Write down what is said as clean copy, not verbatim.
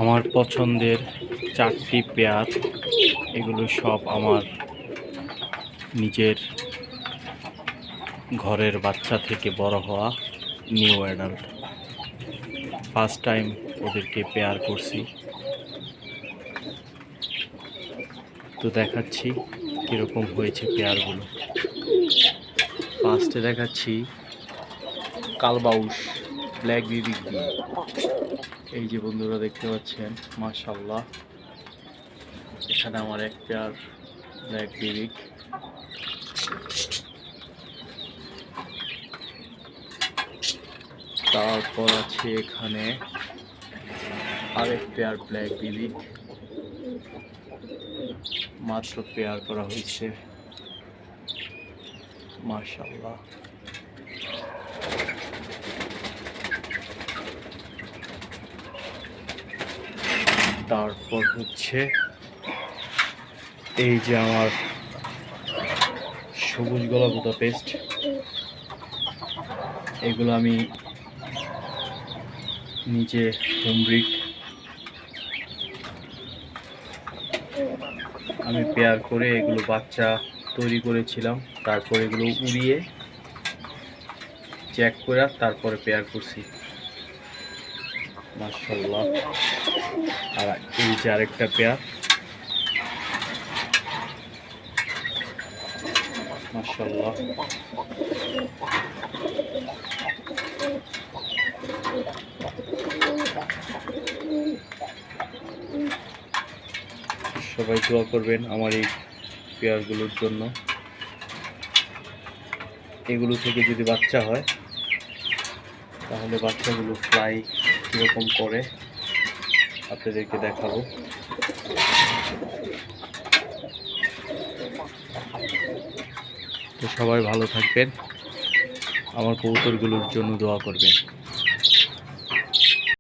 আমার পছন্দের 4টি পেয়ার, এগুলো সব আমার নিজের ঘরের বাচ্চা থেকে বড় হওয়া নিউ অ্যাডাল্ট। ফার্স্ট টাইম ওদেরকে পেয়ার করছি, তো দেখাচ্ছি কীরকম হয়েছে পেয়ারগুলো। ফার্স্টে দেখাচ্ছি কালবাউস ব্ল্যাক বিবিক দিয়ে। এই যে বন্ধুরা দেখতে পাচ্ছেন, মাশাআল্লাহ, এখানে আমার এক পেয়ার ব্ল্যাক বিবিক। তারপর আছে এখানে আরেক পেয়ার ব্ল্যাক বিবিক, মাত্র পেয়ার করা হয়েছে, মাশাআল্লাহ। তারপর হচ্ছে এই যে আমার সবুজ গলা বুদাপেস্ট, এগুলো আমি নিজে হোম ব্রিড আমি পেয়ার করে এগুলো বাচ্চা তৈরি করেছিলাম, তারপর এগুলো উড়িয়ে চেক করে তারপরে পেয়ার করছি, মাশাআল্লাহ। আর এই যে আরেকটা পেয়ার, মাশাআল্লাহ। সবাই দোয়া করবেন আমার এই পেয়ারগুলোর জন্য। এগুলো থেকে যদি বাচ্চা হয় তাহলে বাচ্চাগুলো ফ্লাই কীরকম করে আপনাদেরকে দেখাবো। তো সবাই ভালো থাকবেন, আমার কবুতরগুলোর জন্য দোয়া করবেন।